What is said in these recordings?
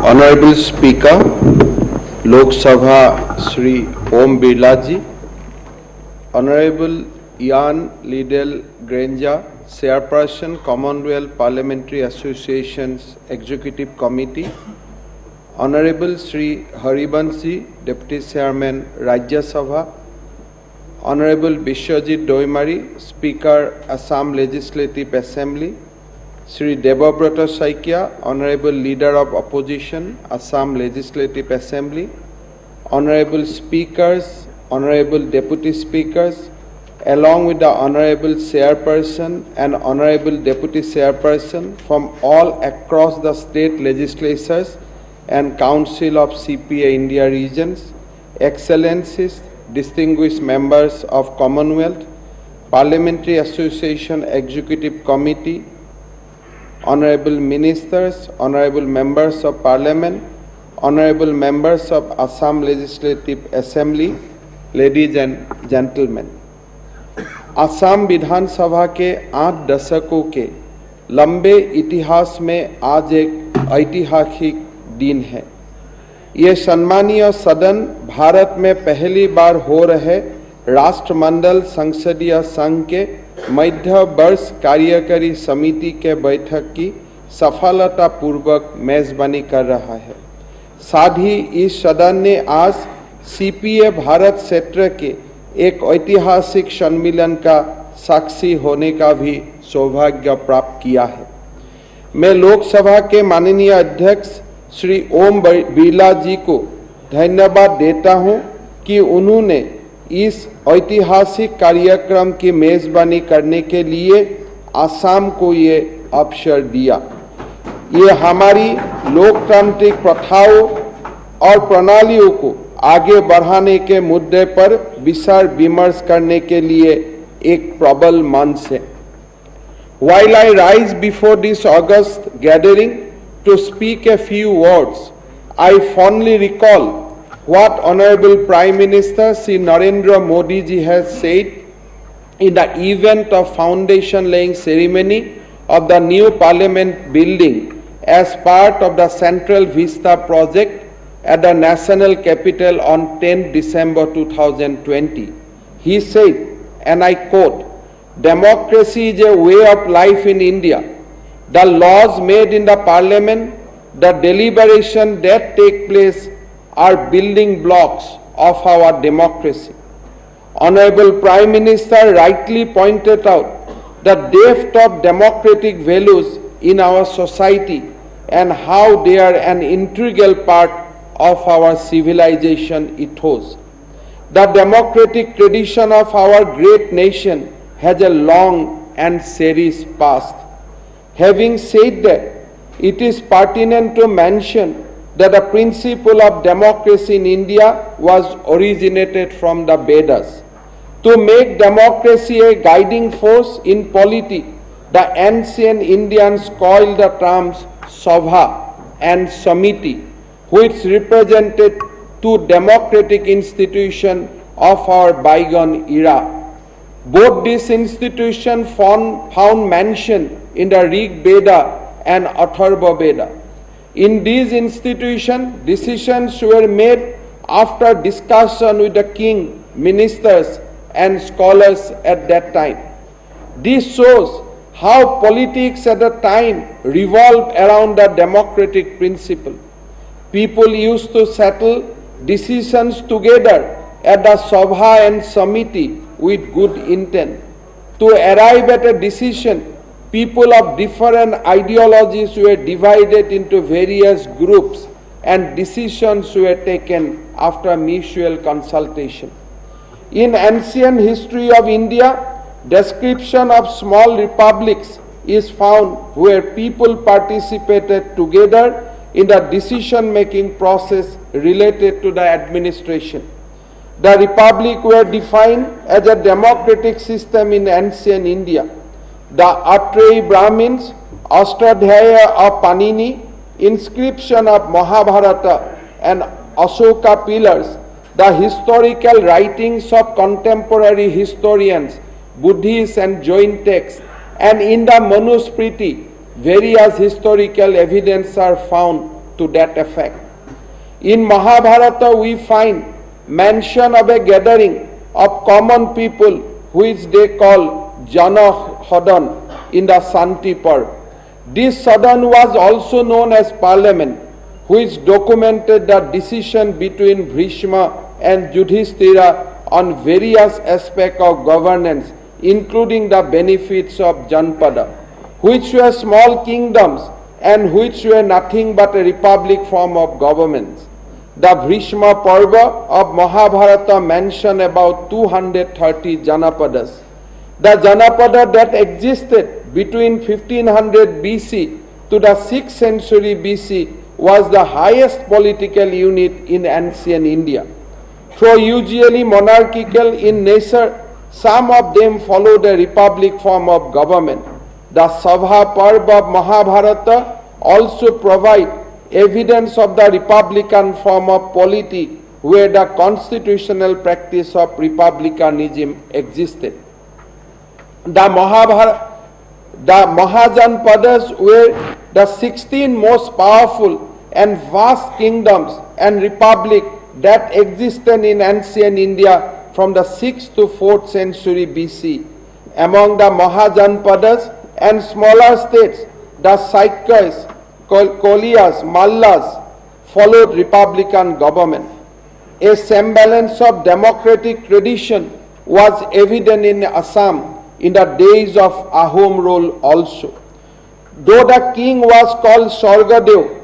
Honorable Speaker, Lok Shaba Shri Om Birla Ji, Honorable Ian Liddell Granger, Chairperson, Commonwealth Parliamentary Association's Executive Committee, Honorable Shri Haribanshi, Deputy Chairman, Rajya Sabha, Honorable Bishwajit Doimari, Speaker, Assam Legislative Assembly, Shri Debabrata Saikia, Honorable Leader of Opposition, Assam Legislative Assembly, Honorable Speakers, Honorable Deputy Speakers, along with the Honorable Chairperson and Honorable Deputy Chairperson from all across the state legislatures and Council of CPA India Regions, Excellencies, distinguished members of Commonwealth, Parliamentary Association Executive Committee, Honorable Ministers, Honorable Members of Parliament, Honorable Members of Assam Legislative Assembly, ladies and gentlemen. Assam विधानसभा के 8 दशकों के लंबे इतिहास में आज एक ऐतिहासिक दिन है। ये सम्मानीय सदन भारत में पहली बार हो रहे राष्ट्रमंडल संसदीय संघ के मध्य वर्ष कार्यकारी समिति के बैठक की सफलतापूर्वक मेजबानी कर रहा है। साथ ही इस सदन ने आज सीपीए भारत क्षेत्र के एक ऐतिहासिक सम्मेलन का साक्षी होने का भी सौभाग्य प्राप्त किया है। मैं लोकसभा के माननीय अध्यक्ष श्री ओम बिरला जी को धन्यवाद देता हूं कि उन्होंने इस ऐतिहासिक कार्यक्रम की मेजबानी करने के लिए असम को ये अवसर दिया। ये हमारी लोकतांत्रिक प्रथाओं और प्रणालियों को आगे बढ़ाने के मुद्दे पर विचार विमर्श करने के लिए एक प्रबल मंच है। While I rise before this august gathering to speak a few words, I fondly recall what Honorable Prime Minister Shri Narendra Modi ji has said in the event of foundation laying ceremony of the new Parliament building as part of the Central Vista project at the National Capital on 10 December 2020. He said, and I quote, "Democracy is a way of life in India. The laws made in the Parliament, the deliberation that take place are building blocks of our democracy." Honorable Prime Minister rightly pointed out the depth of democratic values in our society and how they are an integral part of our civilization ethos. The democratic tradition of our great nation has a long and serious past. Having said that, it is pertinent to mention that the principle of democracy in India was originated from the Vedas. To make democracy a guiding force in polity, the ancient Indians called the terms Sabha and Samiti, which represented two democratic institutions of our bygone era. Both these institutions found mention in the Rig Veda and Atharva Veda. In these institutions, decisions were made after discussion with the king, ministers, and scholars at that time. This shows how politics at the time revolved around the democratic principle. People used to settle decisions together at the Sabha and Samiti with good intent. To arrive at a decision, people of different ideologies were divided into various groups and decisions were taken after mutual consultation. In ancient history of India, description of small republics is found where people participated together in the decision-making process related to the administration. The republic were defined as a democratic system in ancient India. The Atreyi Brahmins, Ashtadhyaya of Panini, inscription of Mahabharata and Ashoka pillars, the historical writings of contemporary historians, Buddhists and Jain texts, and in the Manusmriti, various historical evidence are found to that effect. In Mahabharata, we find mention of a gathering of common people which they call Jana Sadan in the Santi Parv. This Sadan was also known as Parliament, which documented the decision between Bhishma and Yudhishthira on various aspects of governance, including the benefits of Janpada, which were small kingdoms and which were nothing but a republic form of government. The Bhishma Parva of Mahabharata mention about 230 Janapadas. The Janapada that existed between 1500 BC to the 6th century BC was the highest political unit in ancient India. Though usually monarchical in nature, some of them followed a republic form of government. The Sabha Parva of Mahabharata also provide evidence of the republican form of polity where the constitutional practice of republicanism existed. The Mahajanpadas were the 16 most powerful and vast kingdoms and republic that existed in ancient India from the 6th to 4th century BC. Among the Mahajanpadas and smaller states, the Saikyas, Koliyas, Mallas followed republican government. A semblance of democratic tradition was evident in Assam in the days of Ahom rule also. Though the king was called Sargadev,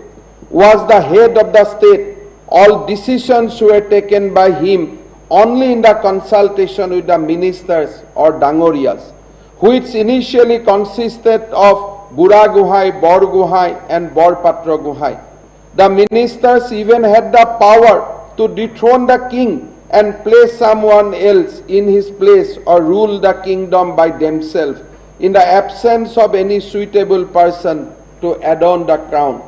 was the head of the state, all decisions were taken by him only in the consultation with the ministers or Dangorias, which initially consisted of Bura Guhai, Bor Guhai and Bor Patra Guhai. The ministers even had the power to dethrone the king and place someone else in his place or rule the kingdom by themselves in the absence of any suitable person to adorn the crown.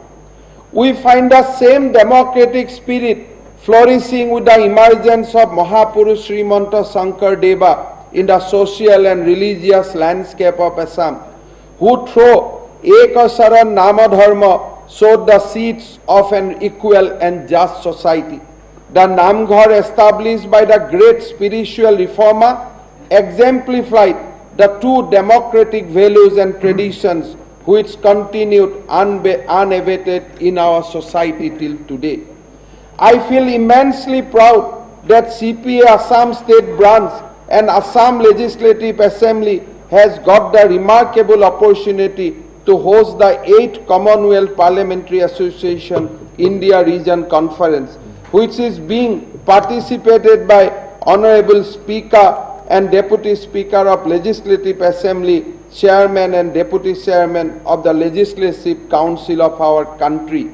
We find the same democratic spirit flourishing with the emergence of Mahapurush Srimanta Shankar Deva in the social and religious landscape of Assam, who through Ekasaran Namadharma showed the seeds of an equal and just society. The Namghar established by the great spiritual reformer exemplified the two democratic values and traditions which continued unabated in our society till today. I feel immensely proud that CPA Assam State Branch and Assam Legislative Assembly has got the remarkable opportunity to host the 8th Commonwealth Parliamentary Association India Region Conference, which is being participated by Honorable Speaker and Deputy Speaker of Legislative Assembly, Chairman and Deputy Chairman of the Legislative Council of our country.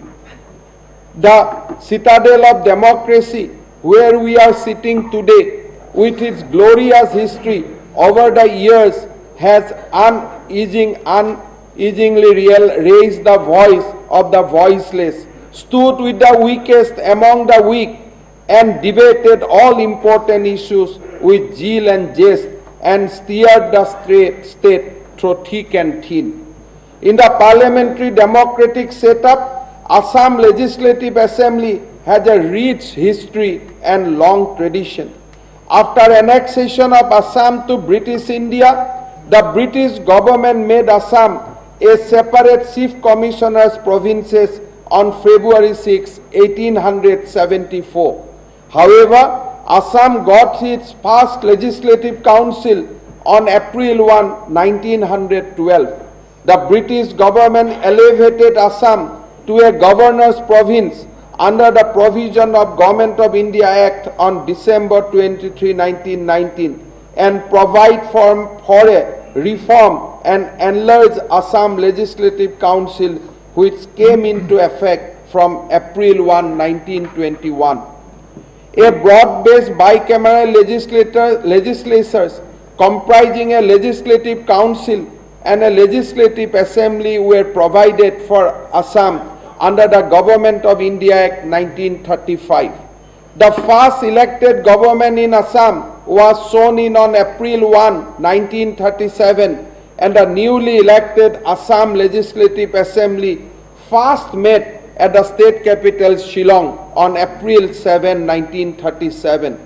The citadel of democracy where we are sitting today with its glorious history over the years has unceasingly raised the voice of the voiceless, stood with the weakest among the weak, and debated all important issues with zeal and zest, and steered the state through thick and thin. In the parliamentary democratic setup, Assam Legislative Assembly has a rich history and long tradition. After annexation of Assam to British India, the British government made Assam a separate chief commissioner's provinces on February 6, 1874. However, Assam got its first legislative council on April 1, 1912. The British government elevated Assam to a governor's province under the provision of Government of India Act on December 23, 1919, and provide for a reform and enlarged Assam Legislative Council, which came into effect from April 1, 1921. A broad-based bicameral legislatures comprising a legislative council and a legislative assembly were provided for Assam under the Government of India Act 1935. The first elected government in Assam was sworn in on April 1, 1937, and the newly elected Assam Legislative Assembly first met at the state capital Shillong on April 7, 1937.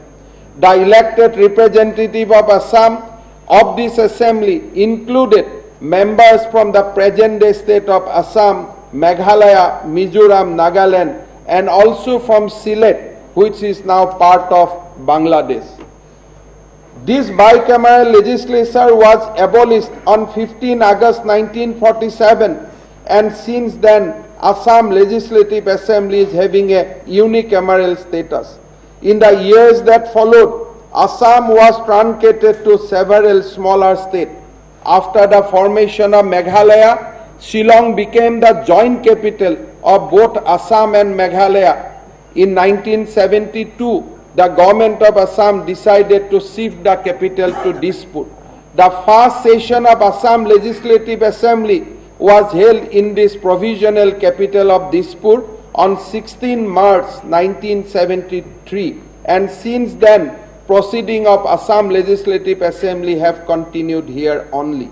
The elected representative of Assam of this assembly included members from the present-day state of Assam, Meghalaya, Mizoram, Nagaland, and also from Sylhet, which is now part of Bangladesh. This bicameral legislature was abolished on 15 August 1947, and since then Assam Legislative Assembly is having a unicameral status. In the years that followed, Assam was truncated to several smaller states. After the formation of Meghalaya, Shillong became the joint capital of both Assam and Meghalaya. In 1972, the government of Assam decided to shift the capital to Dispur. The first session of Assam Legislative Assembly was held in this provisional capital of Dispur on 16 March 1973, and since then proceeding of Assam Legislative Assembly have continued here only.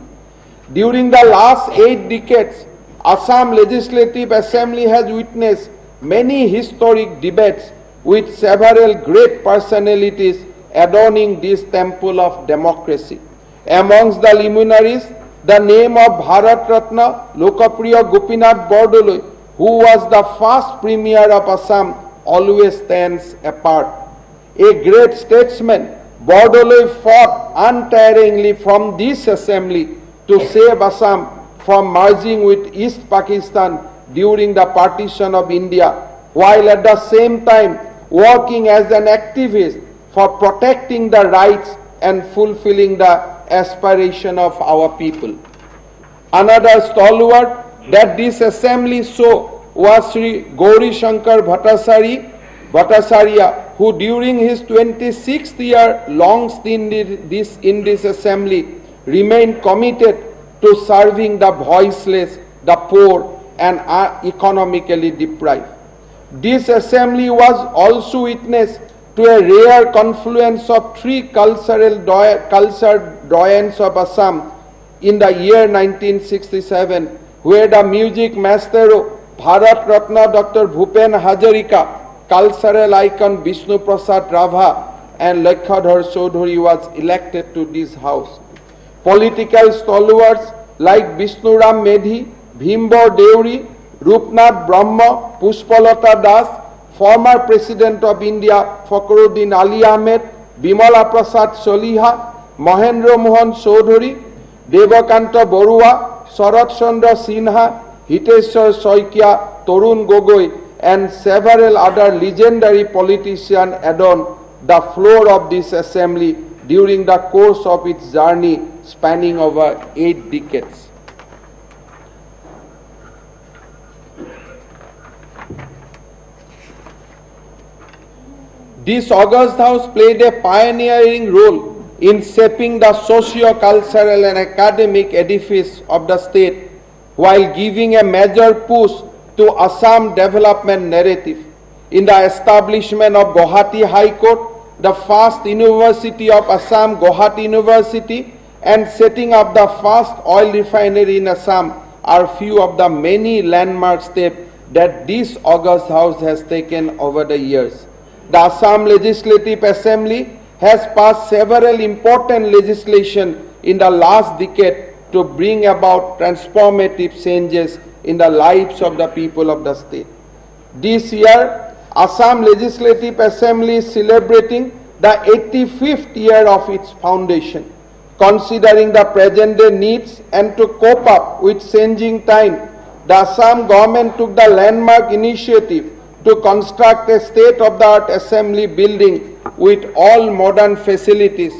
During the last 8 decades, Assam Legislative Assembly has witnessed many historic debates with several great personalities adorning this temple of democracy. Amongst the luminaries, the name of Bharat Ratna Lokapriya Gopinath Bordoloi, who was the first premier of Assam, always stands apart. A great statesman, Bordoloi fought untiringly from this assembly to save Assam from merging with East Pakistan during the partition of India, while at the same time working as an activist for protecting the rights and fulfilling the aspiration of our people. Another stalwart that this assembly saw was Sri Gauri Shankar Bhattacharya, who during his 26th year long stint in this assembly remained committed to serving the voiceless, the poor, and economically deprived. This assembly was also witness to a rare confluence of 3 cultural doyens of Assam in the year 1967, where the music maestro Bharat Ratna Dr. Bhupen Hazarika, cultural icon Vishnu Prasad Rava, and Lakshadhar Chaudhary was elected to this house. Political stalwarts like Vishnuram Medhi, Bhimbor Deuri, Rupnath Brahma, Pushpalata Das, former President of India Fakhruddin Ali Ahmed, Bimala Prasad Soliha, Mahendra Mohan Chaudhary, Devakanta Borua, Sharat Chandra Sinha, Hiteshwar Soikia, Torun Gogoi, and several other legendary politicians adorned the floor of this assembly during the course of its journey spanning over 8 decades. This august house played a pioneering role in shaping the socio-cultural and academic edifice of the state, while giving a major push to Assam development narrative. In the establishment of Guwahati High Court, the first university of Assam, Guwahati University, and setting up the first oil refinery in Assam are few of the many landmark steps that this august house has taken over the years. The Assam Legislative Assembly has passed several important legislation in the last decade to bring about transformative changes in the lives of the people of the state. This year, Assam Legislative Assembly is celebrating the 85th year of its foundation. Considering the present day needs and to cope up with changing time, the Assam government took the landmark initiative to construct a state-of-the-art assembly building with all modern facilities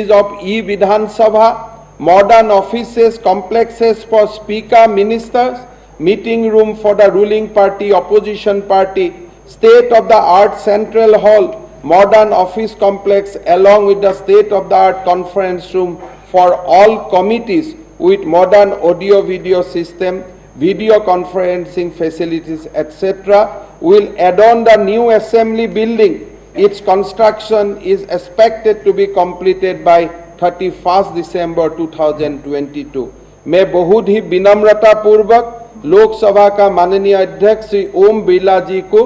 of e-Vidhan Sabha, modern offices, complexes for speaker, ministers, meeting room for the ruling party, opposition party, state-of-the-art central hall, modern office complex along with the state-of-the-art conference room for all committees with modern audio-video system, video conferencing facilities, etc. will adorn the new assembly building. Its construction is expected to be completed by 31st December 2022. मैं बहुत ही विनम्रता पूर्वक लोकसभा का माननीय अध्यक्ष श्री ओम बिरला जी को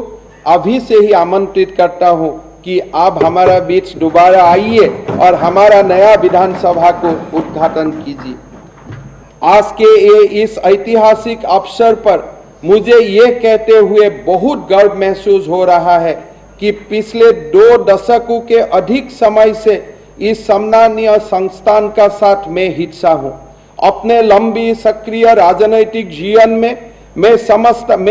अभी से ही आमंत्रित करता हूं कि आप हमारा बीच दोबारा आइए और हमारा नया विधानसभा को उद्घाटन कीजिए। आज के इस ऐतिहासिक अवसर पर मुझे ये कहते हुए बहुत गर्व महसूस हो रहा है कि पिछले 2 दशकों के अधिक समय से इस सम्मानीय संस्थान का साथ मैं हिस्सा हूं। अपने लंबी सक्रिय राजनीतिक जीवन में मैं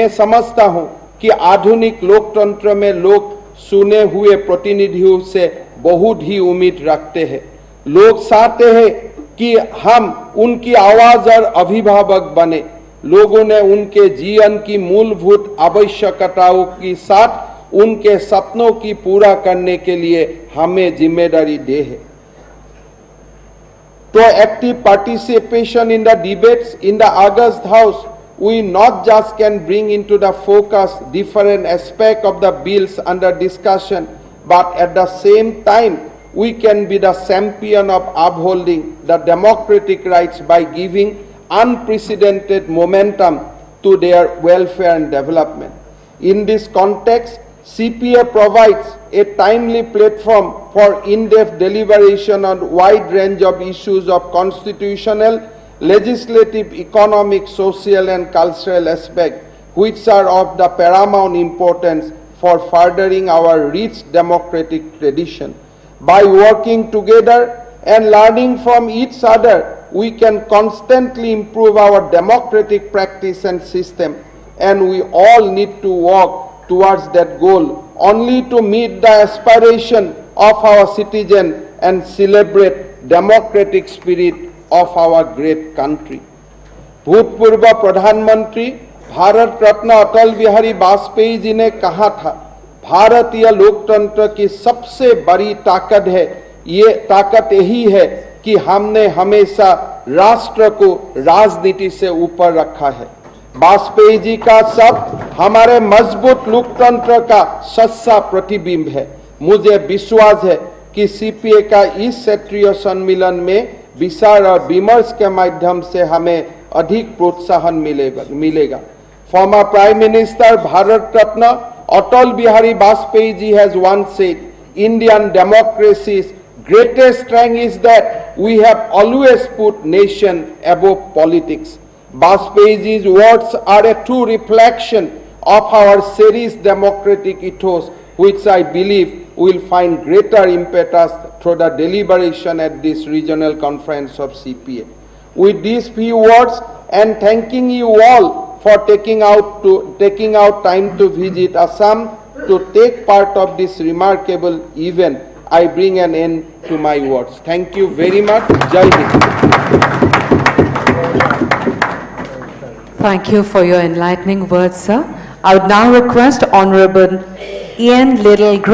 समझता हूं कि आधुनिक लोकतंत्र में लोग चुने हुए प्रतिनिधियों से बहुत ही उम्मीद रखते हैं। लोग चाहते हैं कि हम उनकी आवाज और अभिभावक बने। लोगों ने उनके जीवन की मूलभूत आवश्यकताओं के साथ उनके सपनों की पूरा करने के लिए हमें जिम्मेदारी दी है। Through active participation in the debates in the August House, we not just can bring into the focus different aspects of the bills under discussion, but at the same time, we can be the champion of upholding the democratic rights by giving unprecedented momentum to their welfare and development. In this context, CPA provides a timely platform for in-depth deliberation on a wide range of issues of constitutional, legislative, economic, social and cultural aspects, which are of the paramount importance for furthering our rich democratic tradition. By working together and learning from each other, we can constantly improve our democratic practice and system, and we all need to work towards that goal only to meet the aspiration of our citizen and celebrate democratic spirit of our great country. भूतपूर्व प्रधानमंत्री भारत रत्न अटल बिहारी वाजपेयी जी ने कहा था, भारतीय लोकतंत्र की सबसे बड़ी ताकत है, ये ताकत यही है कि हमने हमेशा राष्ट्र को राजनीति से ऊपर रखा है। वाजपेयी जी का शब्द हमारे मजबूत लोकतंत्र का सच्चा प्रतिबिंब है। मुझे विश्वास है कि सीपीए का इस क्षेत्रीय सम्मेलन में विचार और विमर्श के माध्यम से हमें अधिक प्रोत्साहन मिलेगा। Former Prime Minister Bharat Ratna Atal Bihari Vajpayee ji has once said, Indian democracy's greatest strength is that we have always put nation above politics. Vajpayee ji's words are a true reflection of our cherished democratic ethos, which I believe will find greater impetus through the deliberation at this regional conference of CPA. With these few words and thanking you all for taking out time to visit Assam to take part of this remarkable event, I bring an end to my words. Thank you very much. Jai Hind. Thank you for your enlightening words, sir. I would now request Honorable Ian Little